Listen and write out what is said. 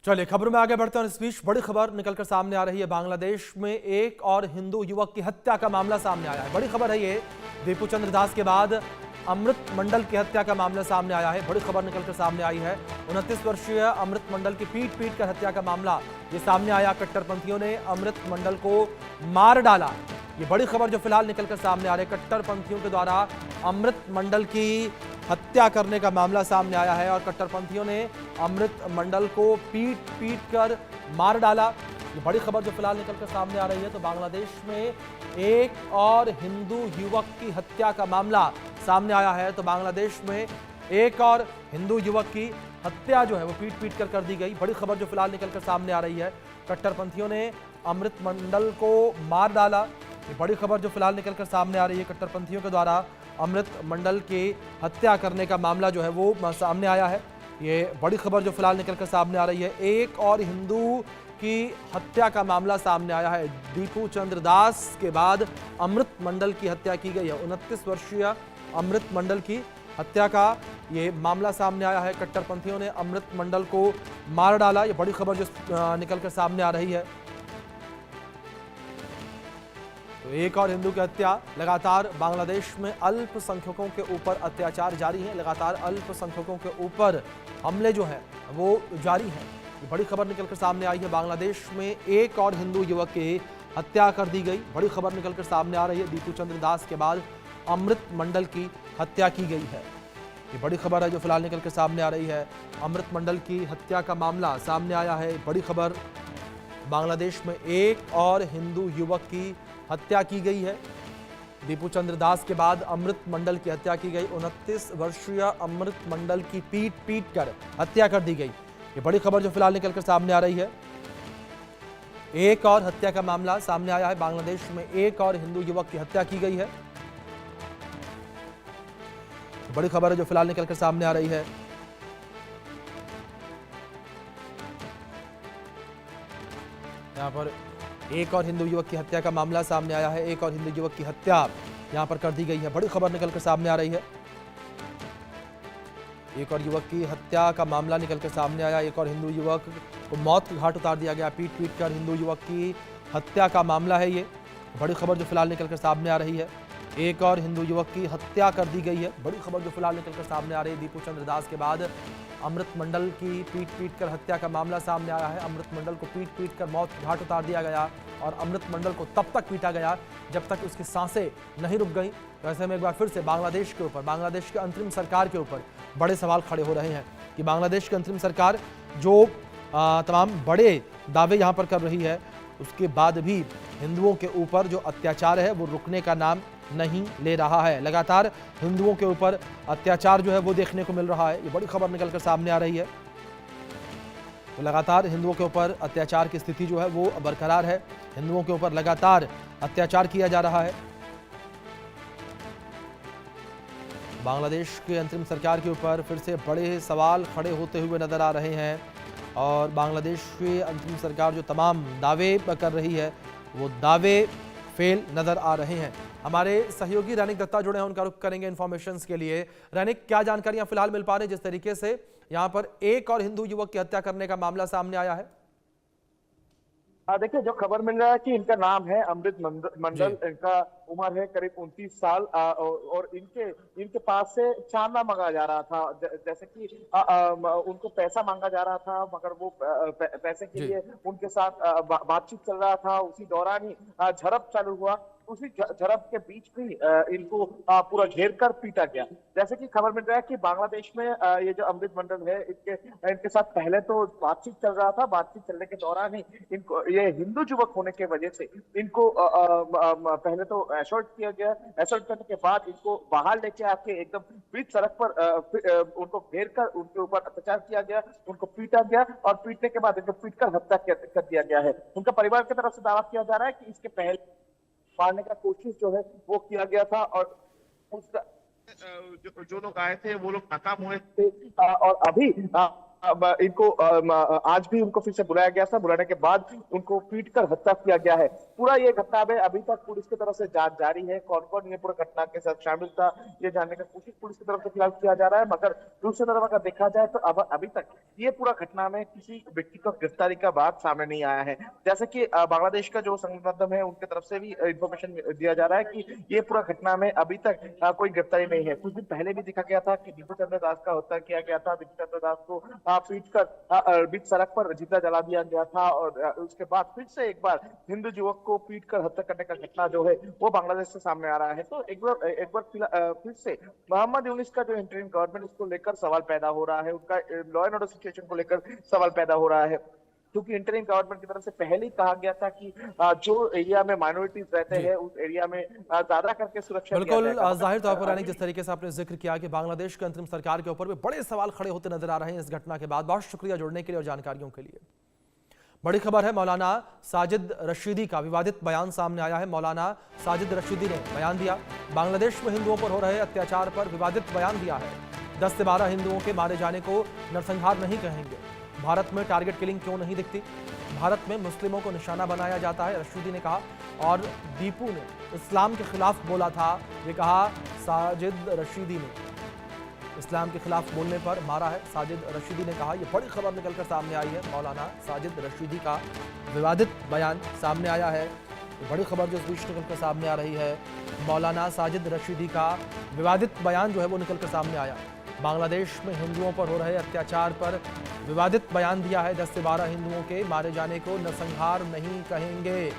चलिए खबरों में आगे बढ़ते हैं। इस बीच बड़ी खबर निकलकर सामने आ रही है। बांग्लादेश में एक और हिंदू युवक की हत्या का मामला सामने आया है। बड़ी खबर है ये। दीपू चंद्र दास के बाद अमृत मंडल की हत्या का मामला सामने आया है। बड़ी खबर निकलकर सामने आई है। 29 वर्षीय अमृत मंडल की पीट कर हत्या का मामला ये सामने आया। कट्टरपंथियों ने अमृत मंडल को मार डाला। ये बड़ी खबर जो फिलहाल निकलकर सामने आ रही है। कट्टरपंथियों के द्वारा अमृत मंडल की हत्या करने का मामला सामने आया है और कट्टरपंथियों ने अमृत मंडल को पीट कर मार डाला। ये बड़ी खबर जो फिलहाल निकलकर सामने आ रही है। तो बांग्लादेश में एक और हिंदू युवक की हत्या का मामला सामने आया है। तो बांग्लादेश में एक और हिंदू युवक की हत्या जो है वो पीट कर दी गई। बड़ी खबर जो फिलहाल निकलकर सामने आ रही है। कट्टरपंथियों ने अमृत मंडल को मार डाला। ये बड़ी खबर जो फिलहाल निकलकर सामने आ रही है। कट्टरपंथियों के द्वारा अमृत मंडल की हत्या करने का मामला जो है वो सामने आया है। ये बड़ी खबर जो फिलहाल निकलकर सामने आ रही है। एक और हिंदू की हत्या का मामला सामने आया है। दीपू चंद्र दास के बाद अमृत मंडल की हत्या की गई है। 29 वर्षीय अमृत मंडल की हत्या का ये मामला सामने आया है। कट्टरपंथियों ने अमृत मंडल को मार डाला। ये बड़ी खबर जो निकलकर सामने आ रही है। तो एक और हिंदू की हत्या। लगातार बांग्लादेश में अल्पसंख्यकों के ऊपर अत्याचार जारी है। लगातार अल्पसंख्यकों के ऊपर हमले जो है वो जारी है। ये बड़ी खबर निकलकर सामने आई है। बांग्लादेश में एक और हिंदू युवक की हत्या कर दी गई। बड़ी खबर निकलकर सामने आ रही है। दीपू चंद्र दास के बाद अमृत मंडल की हत्या की गई है। ये बड़ी खबर है जो फिलहाल निकलकर सामने आ रही है। अमृत मंडल की हत्या का मामला सामने आया है। बड़ी खबर। बांग्लादेश में एक और हिंदू युवक की हत्या की गई है। दीपू चंद्र दास के बाद अमृत मंडल की हत्या की गई। 29 वर्षीय अमृत मंडल की पीट कर हत्या कर दी गई। ये बड़ी खबर जो फिलहाल निकलकर सामने आ रही है। एक और हत्या का मामला सामने आया है। बांग्लादेश में एक और हिंदू युवक की हत्या की गई है। बड़ी खबर है जो फिलहाल निकलकर सामने आ रही है। यहाँ पर एक और हिंदू युवक की हत्या का मामला सामने आया है। एक और हिंदू युवक की हत्या यहां पर कर दी गई है। बड़ी खबर निकलकर सामने आ रही है। एक और युवक की हत्या का मामला निकलकर सामने आया। एक और हिंदू युवक को मौत के घाट उतार दिया गया। पीट कर हिंदू युवक की हत्या का मामला है ये। बड़ी खबर जो फिलहाल निकलकर सामने आ रही है। एक और हिंदू युवक की हत्या कर दी गई है। बड़ी खबर जो फिलहाल निकलकर सामने आ रही है। दीपू चंद्र दास के बाद अमृत मंडल की पीट कर हत्या का मामला सामने आया है। अमृत मंडल को पीट कर मौत के घाट उतार दिया गया और अमृत मंडल को तब तक पीटा गया जब तक उसकी सांसें नहीं रुक गई। तो ऐसे में एक बार फिर से बांग्लादेश के ऊपर, बांग्लादेश की अंतरिम सरकार के ऊपर बड़े सवाल खड़े हो रहे हैं कि बांग्लादेश की अंतरिम सरकार जो तमाम बड़े दावे यहाँ पर कर रही है, उसके बाद भी हिंदुओं के ऊपर जो अत्याचार है वो रुकने का नाम नहीं ले रहा है। लगातार हिंदुओं के ऊपर अत्याचार जो है वो देखने को मिल रहा है। ये बड़ी खबर निकलकर सामने आ रही है। तो लगातार हिंदुओं के ऊपर अत्याचार की स्थिति जो है वो बरकरार है। हिंदुओं के ऊपर लगातार अत्याचार किया जा रहा है। बांग्लादेश के अंतरिम सरकार के ऊपर फिर से बड़े सवाल खड़े होते हुए नजर आ रहे हैं और बांग्लादेश की अंतरिम सरकार जो तमाम दावे कर रही है वो दावे फेल नजर आ रहे हैं। हमारे सहयोगी रैनिक दत्ता जुड़े हैं, उनका रुख करेंगे इन्फॉर्मेशन के लिए। रैनिक, क्या जानकारियां फिलहाल मिल पा रही, जिस तरीके से यहां पर एक और हिंदू युवक की हत्या करने का मामला सामने आया है? देखिए, जो खबर मिल रहा है कि इनका नाम है अमृत जी मंडल। इनका उम्र है करीब 29 साल। और इनके इनके पास से चांदा मांगा जा रहा था। जैसे कि उनको पैसा मांगा जा रहा था, मगर वो पैसे के जी लिए उनके साथ बातचीत चल रहा था। उसी दौरान ही झड़प चालू हुआ। उसी झड़प के बीच भी इनको पूरा घेर कर पीटा गया। जैसे कि खबर मिल रहा है कि बांग्लादेश में ये जो अमृत मंडल है, इनके इनके साथ पहले तो बातचीत चल रहा था। बातचीत चलने के दौरान ही इनको, ये हिंदू युवक होने की वजह से इनको पहले तो असॉल्ट किया गया। असॉल्ट करने के बाद इनको बाहर लेके आके एकदम बीच सड़क पर उनको घेर कर उनके ऊपर अत्याचार किया गया। उनको पीटा गया और पीटने के बाद इनको पीट कर हत्या कर दिया गया है। उनका परिवार की तरफ से दावा किया जा रहा है कि इसके पहले मारने का कोशिश जो है वो किया गया था और उसका जो लोग आए थे वो लोग नाकाम हुए थे। और अभी इनको आज भी उनको फिर से बुलाया गया था। बुलाने के बाद उनको पीटकर हत्या किया गया है। पूरा ये घटना में अभी तक पुलिस की तरफ से जांच जारी है। कौन कौन ये पूरा घटना के साथ शामिल था, ये जानने का कोशिश पुलिस की तरफ से फिलहाल किया जा रहा है। मगर दूसरी तरफ अगर देखा जाए तो अब अभी तक ये पूरा घटना में किसी व्यक्ति को गिरफ्तारी का बात सामने नहीं आया है। जैसे कि बांग्लादेश का जो संबाद माध्यम है उनके तरफ से भी इंफॉर्मेशन दिया जा रहा है कि ये पूरा घटना में अभी तक कोई गिरफ्तारी नहीं है। कुछ दिन पहले भी देखा गया था कि दीपू चंद्र दास का हत्या किया गया था। दीपू चंद्र दास को पीट कर बीच सड़क पर जिंदा जला दिया गया था और उसके बाद फिर से एक बार हिंदू युवक को पीट कर हत्या करने का घटना जो है वो बांग्लादेश से सामने आ रहा है। तो एक बार फिर से मोहम्मद यूनिस का जो इंटरिम गवर्नमेंट उसको लेकर सवाल पैदा हो रहा है। उनका लॉ एंड ऑर्डर सिचुएशन को लेकर सवाल पैदा हो रहा है, क्योंकि इंटरिम गवर्नमेंट की तरफ से पहले ही कहा गया था कि जो एरिया में माइनॉरिटीज रहते हैं उस एरिया में ज्यादा करके सुरक्षा बिल्कुल जाहिर तौर पर यानी जिस तरीके से आपने जिक्र किया कि बांग्लादेश के अंतरिम सरकार के ऊपर भी बड़े सवाल खड़े होते नजर आ रहे हैं इस घटना के बाद। बहुत शुक्रिया जुड़ने के लिए और जानकारियों के लिए। बड़ी खबर है, मौलाना साजिद रशीदी का विवादित बयान सामने आया है। मौलाना साजिद रशीदी ने बयान दिया, बांग्लादेश में हिंदुओं पर हो रहे अत्याचार पर विवादित बयान दिया है। 10 से 12 हिंदुओं के मारे जाने को नरसंहार नहीं कहेंगे। भारत में टारगेट किलिंग क्यों नहीं दिखती, भारत में मुस्लिमों को निशाना बनाया जाता है, रशीदी ने कहा। और दीपू ने इस्लाम के खिलाफ बोला था, ये कहा साजिद रशीदी ने इस्लाम के खिलाफ बोलने पर मारा है, साजिद रशीदी ने कहा। ये बड़ी खबर निकलकर सामने आई है, मौलाना साजिद रशीदी का विवादित बयान सामने आया है। ये बड़ी खबर जो इस बीच निकलकर सामने आ रही है, मौलाना साजिद रशीदी का विवादित बयान जो है वो निकलकर सामने आया। बांग्लादेश में हिंदुओं पर हो रहे अत्याचार पर विवादित बयान दिया है। 10 से 12 हिंदुओं के मारे जाने को नरसंहार नहीं कहेंगे।